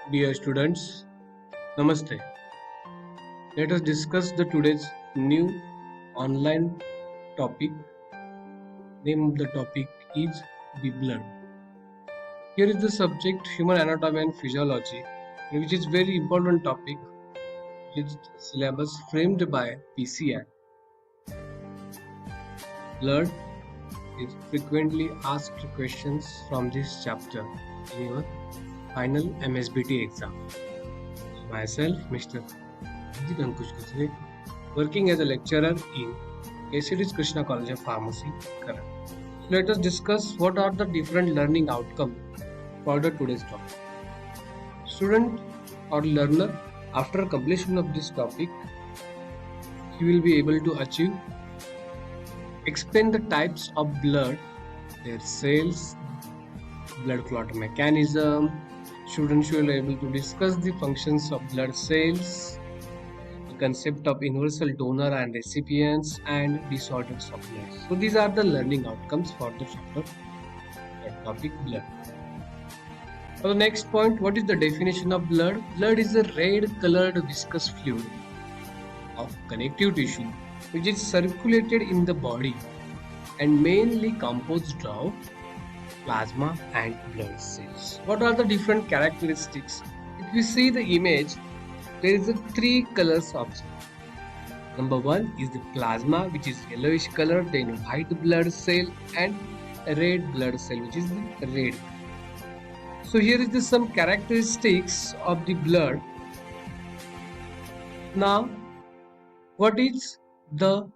Dear students, Namaste. Let us discuss the today's new online topic. Name of the topic is the blood. Here is the subject human anatomy and physiology, which is very important topic. Its syllabus framed by PCI. Blood is frequently asked questions from this chapter in your final MSBT exam. Myself, Mr. Ajit Ankush Kusre, working as a lecturer in KCD's Krishna College of Pharmacy, Karan. Let us discuss what are the different learning outcomes for the today's topic. Student or learner, after completion of this topic, he will be able to achieve explain the types of blood, their cells, blood clot mechanism. Students will be able to discuss the functions of blood cells, the concept of universal donor and recipients, and disorders of blood. So these are the learning outcomes for the chapter topic blood. For the next point, what is the definition of blood? Blood is a red colored viscous fluid of connective tissue which is circulated in the body and mainly composed of plasma and blood cells. What are the different characteristics? If you see the image, there is a three colors option. Number one is the plasma, which is yellowish color, then white blood cell and red blood cell, which is the red. So here is the some characteristics of the blood. Now, what is the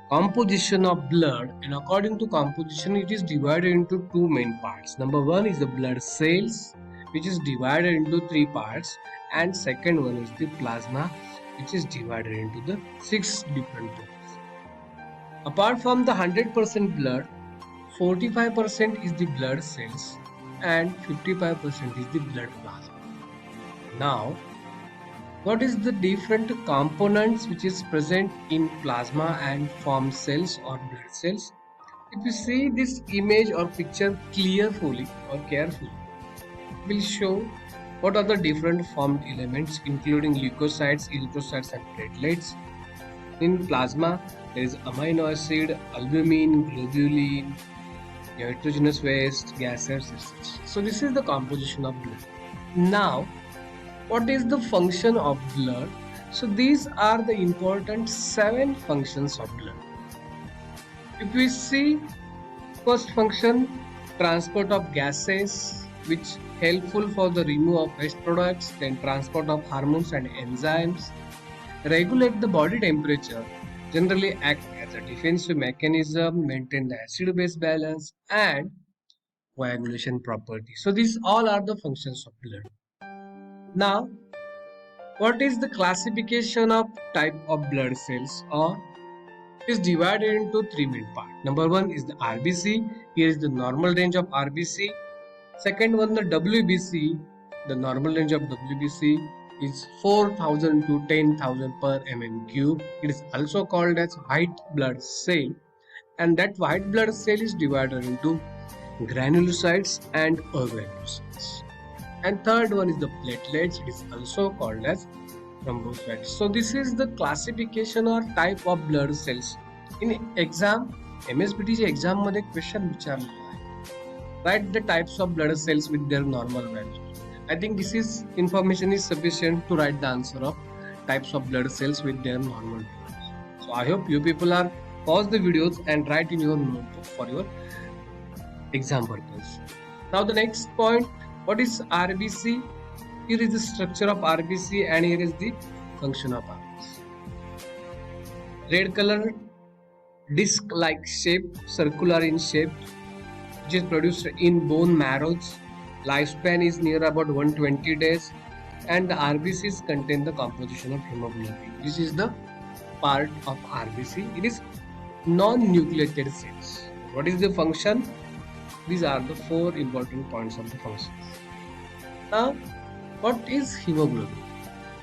composition of blood? And according to composition, it is divided into two main parts. Number one is the blood cells, which is divided into three parts, and second one is the plasma, which is divided into the 6 different parts. Apart from the 100% blood, 45% is the blood cells and 55% is the blood plasma. Now, what is the different components which is present in plasma and form cells or blood cells? If you see this image or picture carefully, it will show what are the different formed elements including leukocytes, erythrocytes and platelets. In plasma, there is amino acid, albumin, globulin, nitrogenous waste, gases, etc. So this is the composition of blood. Now, what is the function of blood? So these are the important 7 functions of blood. If we see first function, transport of gases, which helpful for the removal of waste products, then transport of hormones and enzymes, regulate the body temperature, generally act as a defensive mechanism, maintain the acid-base balance and coagulation property. So these all are the functions of blood. Now, what is the classification of type of blood cells? Or is divided into three main parts. Number one is the RBC. Here is the normal range of RBC. Second one, the WBC. The normal range of WBC is 4,000 to 10,000 per mm cube. It is also called as white blood cell, and that white blood cell is divided into granulocytes and agranulocytes. And third one is the platelets. It is also called as thrombocytes. So this is the classification or type of blood cells. In exam, MSBT exam मध्ये question विचारलेला आहे. Write the types of blood cells with their normal values. I think this is information is sufficient to write the answer of types of blood cells with their normal values. So I hope you people are pause the videos and write in your notebook for your exam purpose. Now the next point, what is RBC? Here is the structure of RBC and here is the function of RBC. Red color, disc-like shape, circular in shape, which is produced in bone marrows. Lifespan is near about 120 days, and the RBCs contain the composition of hemoglobin. This is the part of RBC. It is non-nucleated cells. What is the function? These are the 4 important points of the functions. Now, what is hemoglobin?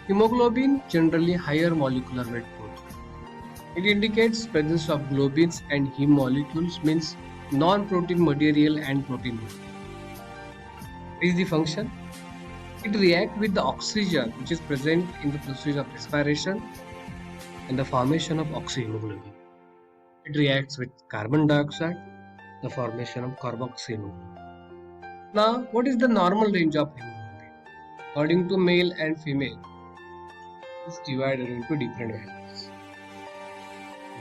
Hemoglobin generally higher molecular weight protein. It indicates presence of globins and heme molecules, means non-protein material and protein material. Is the function? It reacts with the oxygen which is present in the process of respiration and the formation of oxyhemoglobin. It reacts with carbon dioxide, the formation of carboxyhemoglobin. Now, what is the normal range of hemoglobin? According to male and female, it's divided into different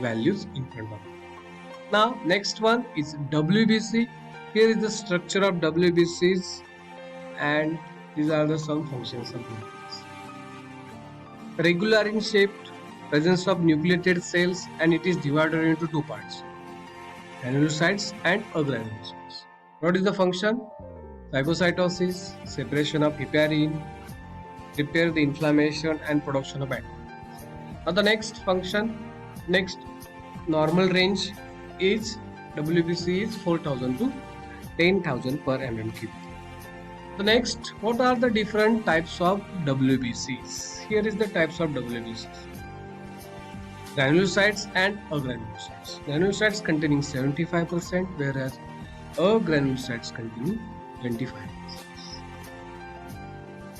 values in front of it. Now, next one is WBC. Here is the structure of WBCs, and these are the some functions of WBCs. Regular in shape, presence of nucleated cells, and it is divided into two parts: granulocytes and agranulocytes. What is the function? Phagocytosis, separation of heparin, repair the inflammation and production of antibodies. Now the next normal range is WBC is 4000 to 10,000 per mm3. The next, what are the different types of WBCs? Here is the types of WBCs. Granulocytes and agranulocytes. Granulocytes containing 75%, whereas agranulocytes containing 25%.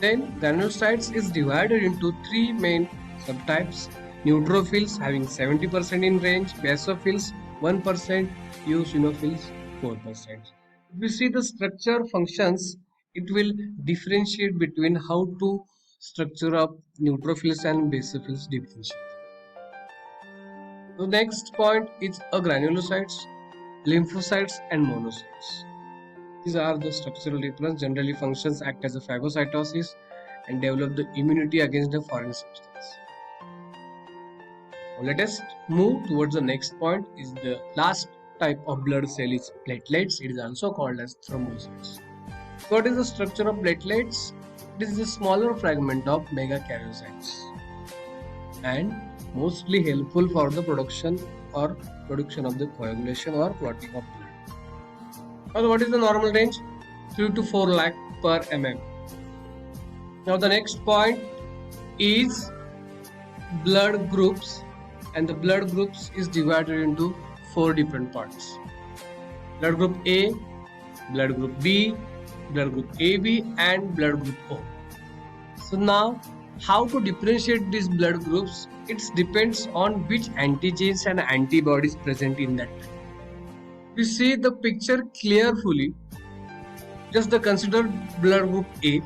Then granulocytes is divided into three main subtypes: neutrophils having 70% in range, basophils 1%, eosinophils 4%. If we see the structure functions, it will differentiate between how to structure of neutrophils and basophils differentiate. The next point is agranulocytes, lymphocytes and monocytes. These are the structural difference. Generally functions act as a phagocytosis and develop the immunity against the foreign substance. Now let us move towards the next point. Is the last type of blood cell is platelets. It is also called as thrombocytes. What is the structure of platelets? It is a smaller fragment of megakaryocytes and mostly helpful for the production of the coagulation or clotting of blood. Now what is the normal range? 3 to 4 lakh per mm. Now the next point is blood groups, and the blood groups is divided into 4 different parts: blood group A, blood group B, blood group AB and blood group O. So now, how to differentiate these blood groups? It depends on which antigens and antibodies present in that. If you see the picture carefully, just consider blood group A.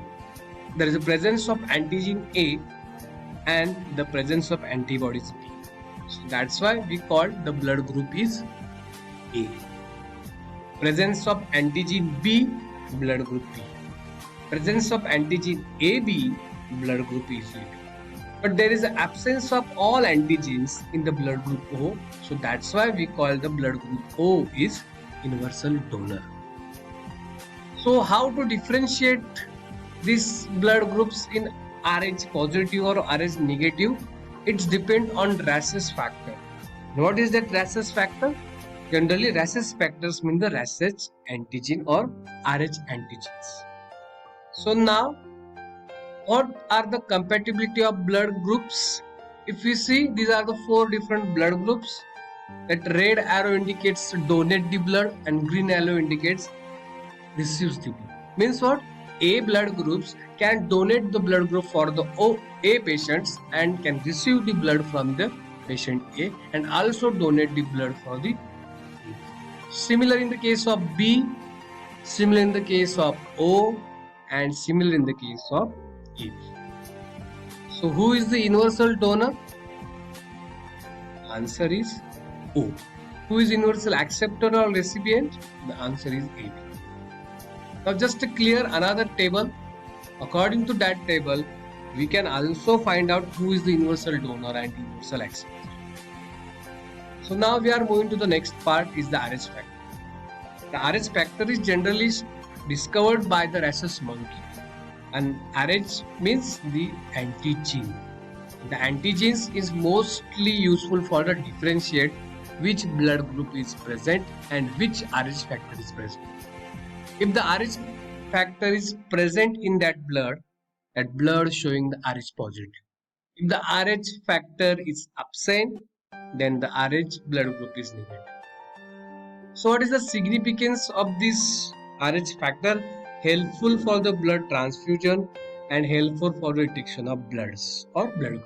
There is a presence of antigen A and the presence of antibodies B. So that's why we call the blood group is A. Presence of antigen B, blood group B. Presence of antigen AB, blood group is AB. But there is an absence of all antigens in the blood group O, so that's why we call the blood group O is universal donor. So how to differentiate these blood groups in Rh positive or Rh negative? It depends on rhesus factor. What is that rhesus factor? Generally, rhesus factors mean the rhesus antigen or Rh antigens. So now, what are the compatibility of blood groups? If we see, these are the 4 different blood groups. That red arrow indicates donate the blood and green arrow indicates receives the blood. Means what? A blood groups can donate the blood group for the A patients and can receive the blood from the patient A and also donate the blood for the B. Similar in the case of B, similar in the case of O, and similar in the case of AB. So who is the universal donor? Answer is O. Who is universal acceptor or recipient? The answer is AB. Now just to clear another table. According to that table, we can also find out who is the universal donor and universal acceptor. So now we are moving to the next part, is the Rh factor. The Rh factor is generally discovered by the rhesus monkey, and Rh means the antigen. The antigens is mostly useful for the differentiate which blood group is present and which Rh factor is present. If the Rh factor is present in that blood showing the Rh positive. If the Rh factor is absent, then the Rh blood group is negative. So what is the significance of this Rh factor? Helpful for the blood transfusion and helpful for the detection of bloods or blood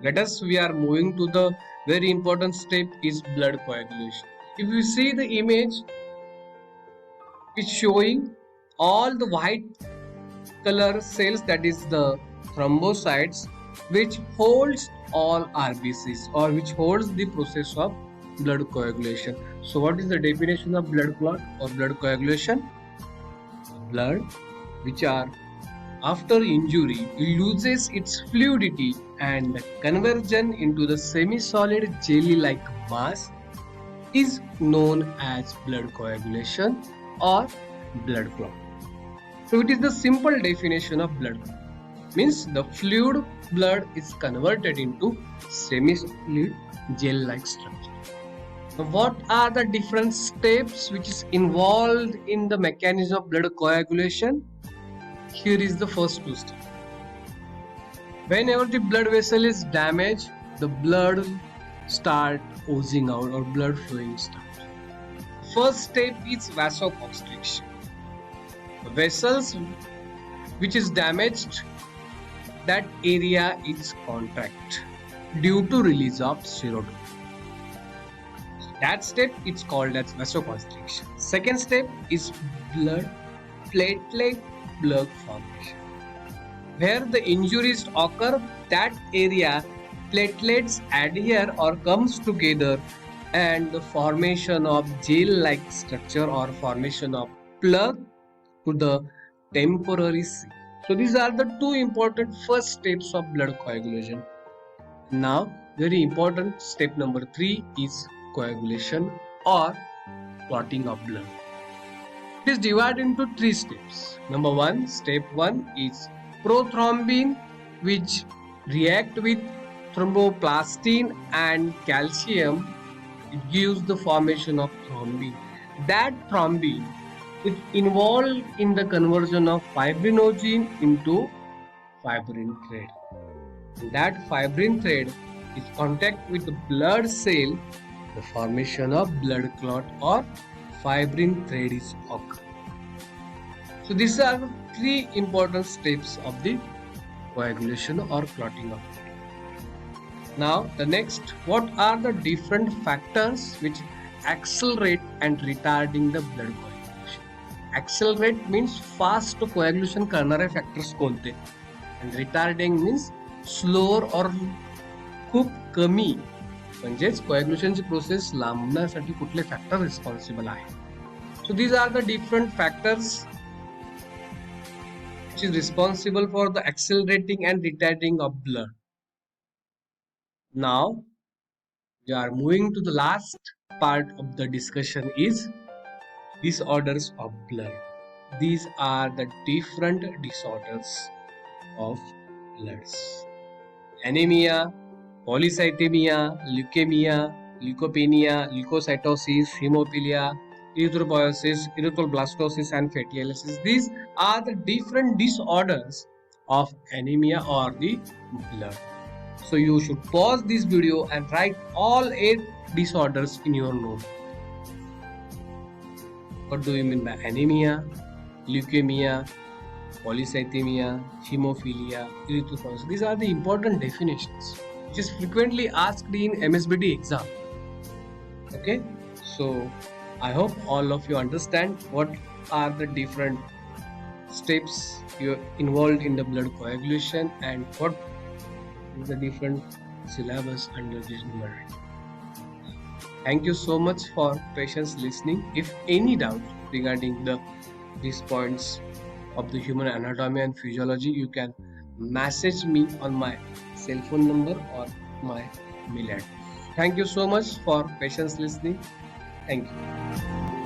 groups. We are moving to the very important step is blood coagulation. If you see the image, it's showing all the white color cells, that is the thrombocytes, which holds all RBCs or which holds the process of blood coagulation. So what is the definition of blood clot or blood coagulation? Blood which are after injury loses its fluidity and conversion into the semi-solid jelly-like mass is known as blood coagulation or blood clot. So it is the simple definition of blood clot. Means the fluid blood is converted into semi-solid gel-like structure. Now, what are the different steps which is involved in the mechanism of blood coagulation? Here is the first two steps. Whenever the blood vessel is damaged, the blood start oozing out or blood flowing starts. First step is vasoconstriction. The vessels which is damaged, that area is contract due to release of serotonin. That step is called as vasoconstriction. Second step is blood platelet plug formation. Where the injuries occur, that area platelets adhere or comes together and the formation of gel-like structure or formation of plug to the temporary seat. So these are the two important first steps of blood coagulation. Now very important step number 3 is coagulation or clotting of blood. It is divided into 3 steps. Number 1, step 1 is prothrombin, which react with thromboplastin and calcium. It gives the formation of thrombin. That thrombin is involved in the conversion of fibrinogen into fibrin thread. And that fibrin thread is contact with the blood cell, the formation of blood clot or fibrin thread is occur. So these are the 3 important steps of the coagulation or clotting of blood. Now the next, what are the different factors which accelerate and retarding the blood coagulation? Accelerate means fast coagulation करणारे factors कोणते, and retarding means slower or खूप कमी, म्हणजेच कोएग्युलेशनची process लांबण्यासाठी कुठले factor responsible आहे. So these are the different factors which is responsible for the accelerating and retarding of blood. Now we are moving to the last part of the discussion is disorders of blood. These are the different disorders of bloods: anemia, polycythemia, leukemia, leukopenia, leukocytosis, hemophilia, erythropoiesis, erythroblastosis, and fatty lysis. These are the different disorders of anemia or the blood. So you should pause this video and write all 8 disorders in your note. What do you mean by anemia, leukemia, polycythemia, hemophilia, erythropoiesis? These are the important definitions which is frequently asked in MSBD exam. Okay, so I hope all of you understand what are the different steps you involved in the blood coagulation and what is the different syllabus under this number. Thank you so much for patience listening. If any doubt regarding these points of the human anatomy and physiology, you can message me on my cell phone number or my mail address. Thank you so much for patience listening. Thank you.